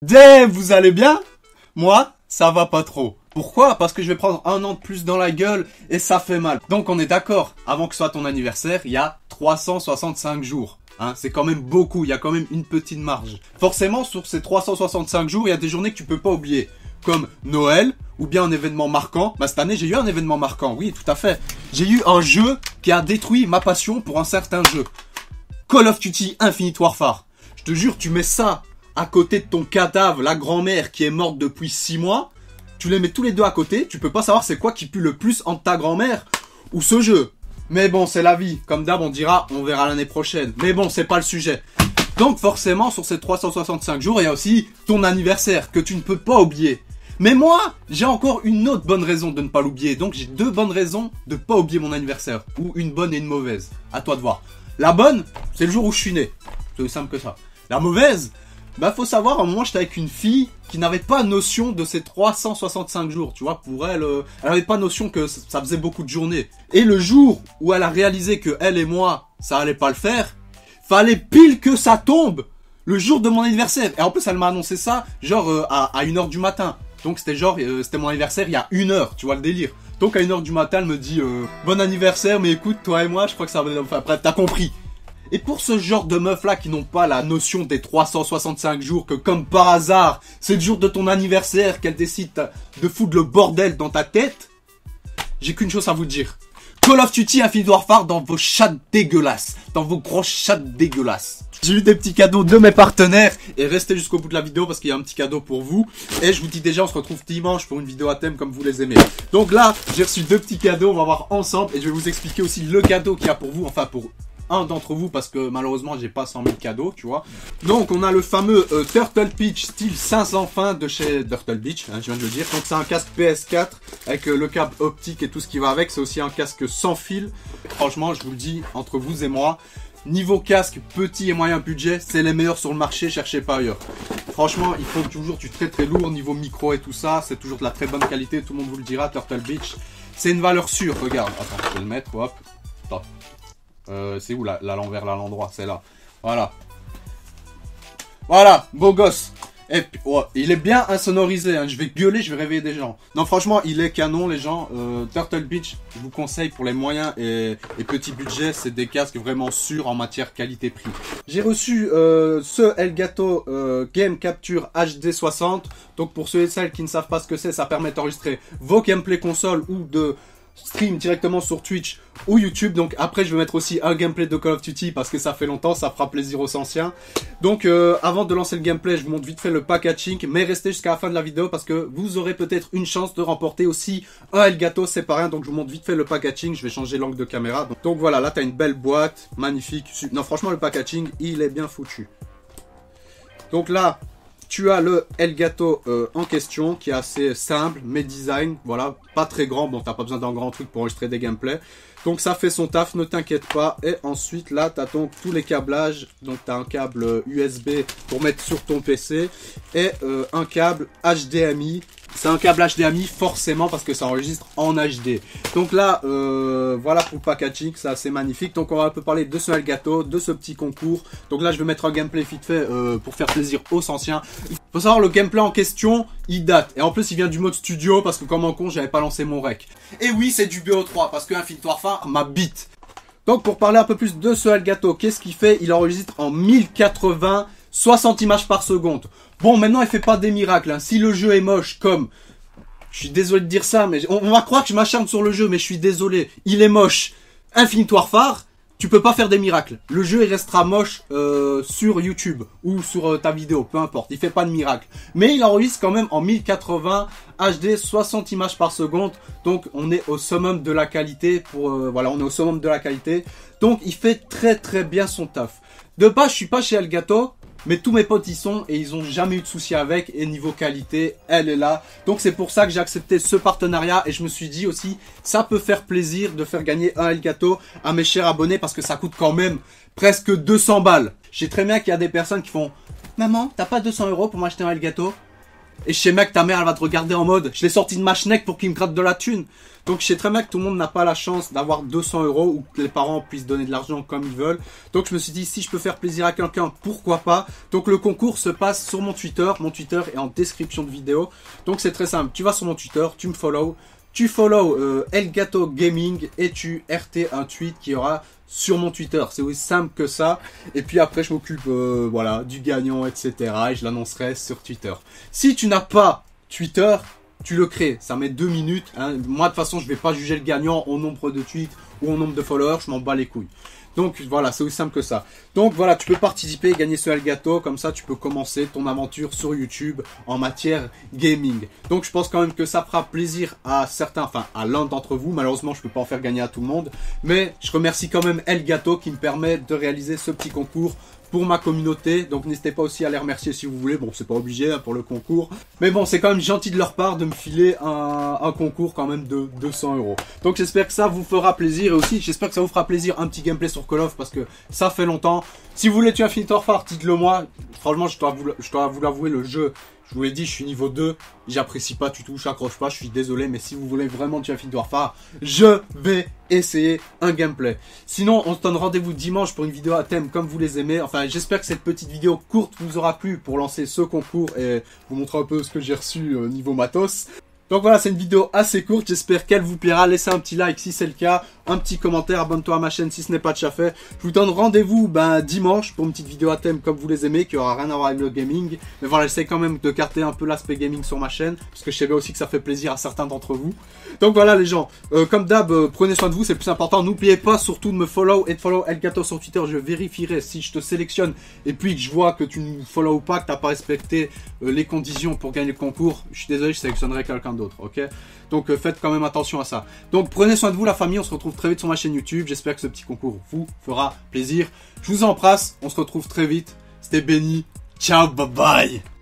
Dave, vous allez bien? Moi, ça va pas trop. Pourquoi? Parce que je vais prendre un an de plus dans la gueule et ça fait mal. Donc on est d'accord, avant que ce soit ton anniversaire, il y a 365 jours. Hein, c'est quand même beaucoup, il y a quand même une petite marge. Forcément, sur ces 365 jours, il y a des journées que tu peux pas oublier. Comme Noël, ou bien un événement marquant. Bah cette année, j'ai eu un événement marquant, oui, tout à fait. J'ai eu un jeu qui a détruit ma passion pour un certain jeu. Call of Duty Infinite Warfare. Je te jure, tu mets ça à côté de ton cadavre, la grand-mère qui est morte depuis 6 mois, tu les mets tous les deux à côté, tu peux pas savoir c'est quoi qui pue le plus entre ta grand-mère ou ce jeu. Mais bon, c'est la vie. Comme d'hab, on dira, on verra l'année prochaine. Mais bon, c'est pas le sujet. Donc forcément, sur ces 365 jours, il y a aussi ton anniversaire que tu ne peux pas oublier. Mais moi, j'ai encore une autre bonne raison de ne pas l'oublier. Donc j'ai deux bonnes raisons de pas oublier mon anniversaire. Ou une bonne et une mauvaise. À toi de voir. La bonne, c'est le jour où je suis né. C'est aussi simple que ça. La mauvaise, bah faut savoir, à un moment j'étais avec une fille qui n'avait pas notion de ces 365 jours, tu vois, pour elle, elle avait pas notion que ça faisait beaucoup de journées. Et le jour où elle a réalisé que elle et moi, ça allait pas le faire, fallait pile que ça tombe le jour de mon anniversaire. Et en plus elle m'a annoncé ça, genre à 1h du matin. Donc c'était genre, c'était mon anniversaire il y a 1 heure, tu vois le délire. Donc à 1h du matin elle me dit, bon anniversaire, mais écoute, toi et moi, je crois que ça va... Enfin bref, t'as compris. Et pour ce genre de meufs là qui n'ont pas la notion des 365 jours, que comme par hasard, c'est le jour de ton anniversaire qu'elle décide de foutre le bordel dans ta tête, j'ai qu'une chose à vous dire. Call of Duty Infinite Warfare dans vos chats dégueulasses. Dans vos grosses chats dégueulasses. J'ai eu des petits cadeaux de mes partenaires. Et restez jusqu'au bout de la vidéo parce qu'il y a un petit cadeau pour vous. Et je vous dis déjà, on se retrouve dimanche pour une vidéo à thème comme vous les aimez. Donc là, j'ai reçu deux petits cadeaux. On va voir ensemble. Et je vais vous expliquer aussi le cadeau qu'il y a pour vous. Enfin, pour un d'entre vous parce que malheureusement j'ai pas 100 000 cadeaux, tu vois. Donc on a le fameux Turtle Beach style 500 fins de chez Turtle Beach, hein, je viens de le dire. Donc c'est un casque PS4 avec le câble optique et tout ce qui va avec. C'est aussi un casque sans fil. Franchement, je vous le dis, entre vous et moi, niveau casque petit et moyen budget, c'est les meilleurs sur le marché, cherchez pas ailleurs. Franchement, il faut toujours du très très lourd niveau micro et tout ça. C'est toujours de la très bonne qualité, tout le monde vous le dira. Turtle Beach, c'est une valeur sûre. Regarde, attends, je vais le mettre, hop, attends. C'est où l'envers, l'endroit, c'est là. Voilà. Voilà, beau gosse. Et puis, oh, il est bien insonorisé, hein. Je vais gueuler, je vais réveiller des gens. Non, franchement, il est canon, les gens. Turtle Beach, je vous conseille pour les moyens et petits budgets. C'est des casques vraiment sûrs en matière qualité-prix. J'ai reçu ce Elgato Game Capture HD 60. Donc pour ceux et celles qui ne savent pas ce que c'est, ça permet d'enregistrer vos gameplay console ou de stream directement sur Twitch ou YouTube. Donc après je vais mettre aussi un gameplay de Call of Duty parce que ça fait longtemps, ça fera plaisir aux anciens. Donc avant de lancer le gameplay, je vous montre vite fait le packaging, mais restez jusqu'à la fin de la vidéo parce que vous aurez peut-être une chance de remporter aussi un Elgato, c'est pas rien. Donc je vous montre vite fait le packaging, je vais changer l'angle de caméra. Donc voilà, là t'as une belle boîte, magnifique. Non franchement le packaging, il est bien foutu. Donc là tu as le Elgato en question qui est assez simple mais design, voilà, pas très grand, bon t'as pas besoin d'un grand truc pour enregistrer des gameplays. Donc ça fait son taf, ne t'inquiète pas. Et ensuite là t'as donc tous les câblages, donc t'as un câble USB pour mettre sur ton PC et un câble HDMI. C'est un câble HDMI forcément parce que ça enregistre en HD. Donc là, voilà pour le packaging, c'est assez magnifique. Donc on va un peu parler de ce Elgato, de ce petit concours. Donc là je vais mettre un gameplay vite fait pour faire plaisir aux anciens. Il faut savoir le gameplay en question, il date. Et en plus il vient du mode studio parce que comme un con j'avais pas lancé mon rec. Et oui c'est du BO3 parce que Infinite Warfare m'a bite. Donc pour parler un peu plus de ce Elgato, qu'est-ce qu'il fait? Il enregistre en 1080 60 images par seconde. Bon, maintenant, il fait pas des miracles. Hein. Si le jeu est moche, comme... Je suis désolé de dire ça, mais on va croire que je m'acharne sur le jeu, mais je suis désolé. Il est moche. Infinite Warfare, tu peux pas faire des miracles. Le jeu, il restera moche sur YouTube ou sur ta vidéo, peu importe. Il fait pas de miracle. Mais il enregistre quand même en 1080 HD, 60 images par seconde. Donc, on est au summum de la qualité. Voilà, on est au summum de la qualité. Donc, il fait très très bien son taf. De base, je suis pas chez Elgato. Mais tous mes potes y sont et ils ont jamais eu de soucis avec. Et niveau qualité, elle est là. Donc c'est pour ça que j'ai accepté ce partenariat. Et je me suis dit aussi, ça peut faire plaisir de faire gagner un Elgato à mes chers abonnés. Parce que ça coûte quand même presque 200 balles. Je sais très bien qu'il y a des personnes qui font « Maman, t'as pas 200 € pour m'acheter un Elgato ?» Et je sais mec, ta mère elle va te regarder en mode, je l'ai sorti de ma schneck pour qu'il me gratte de la thune. Donc je sais très bien que tout le monde n'a pas la chance d'avoir 200 € ou que les parents puissent donner de l'argent comme ils veulent. Donc je me suis dit, si je peux faire plaisir à quelqu'un, pourquoi pas. Donc le concours se passe sur mon Twitter est en description de vidéo. Donc c'est très simple, tu vas sur mon Twitter, tu me follow. Tu follow Elgato Gaming et tu RT un tweet qui aura sur mon Twitter. C'est aussi simple que ça. Et puis après, je m'occupe voilà, du gagnant, etc. Et je l'annoncerai sur Twitter. Si tu n'as pas Twitter, tu le crées. Ça met 2 minutes. Hein. Moi, de toute façon, je vais pas juger le gagnant au nombre de tweets ou au nombre de followers. Je m'en bats les couilles. Donc voilà, c'est aussi simple que ça. Donc voilà, tu peux participer et gagner ce Elgato. Comme ça, tu peux commencer ton aventure sur YouTube en matière gaming. Donc je pense quand même que ça fera plaisir à certains, enfin à l'un d'entre vous. Malheureusement, je peux pas en faire gagner à tout le monde. Mais je remercie quand même Elgato qui me permet de réaliser ce petit concours pour ma communauté. Donc n'hésitez pas aussi à les remercier si vous voulez. Bon, c'est pas obligé hein, pour le concours. Mais bon, c'est quand même gentil de leur part de me filer un concours quand même de 200 €. Donc j'espère que ça vous fera plaisir. Et aussi, j'espère que ça vous fera plaisir un petit gameplay sur Call of parce que ça fait longtemps. Si vous voulez tuer Infinite Warfare, dites-le moi. Franchement, je dois vous l'avouer, le jeu, je vous l'ai dit, je suis niveau 2. J'apprécie pas du tout, j'accroche pas, je suis désolé. Mais si vous voulez vraiment tuer Infinite Warfare, je vais essayer un gameplay. Sinon, on se donne rendez-vous dimanche pour une vidéo à thème comme vous les aimez. Enfin, j'espère que cette petite vidéo courte vous aura plu pour lancer ce concours et vous montrer un peu ce que j'ai reçu niveau matos. Donc voilà, c'est une vidéo assez courte, j'espère qu'elle vous plaira. Laissez un petit like si c'est le cas, un petit commentaire, abonne-toi à ma chaîne si ce n'est pas déjà fait. Je vous donne rendez-vous dimanche pour une petite vidéo à thème comme vous les aimez, qui aura rien à voir avec le gaming. Mais voilà, j'essaie quand même de carter un peu l'aspect gaming sur ma chaîne, parce que je sais bien aussi que ça fait plaisir à certains d'entre vous. Donc voilà les gens, comme d'hab, prenez soin de vous, c'est le plus important. N'oubliez pas surtout de me follow et de follow Elgato sur Twitter. Je vérifierai si je te sélectionne et puis que je vois que tu ne follow pas, que tu n'as pas respecté les conditions pour gagner le concours. Je suis désolé, je sélectionnerai quelqu'un d'autre, ok? Donc faites quand même attention à ça. Donc prenez soin de vous la famille, on se retrouve très vite sur ma chaîne YouTube. J'espère que ce petit concours vous fera plaisir. Je vous embrasse, on se retrouve très vite. C'était Benny, ciao, bye bye.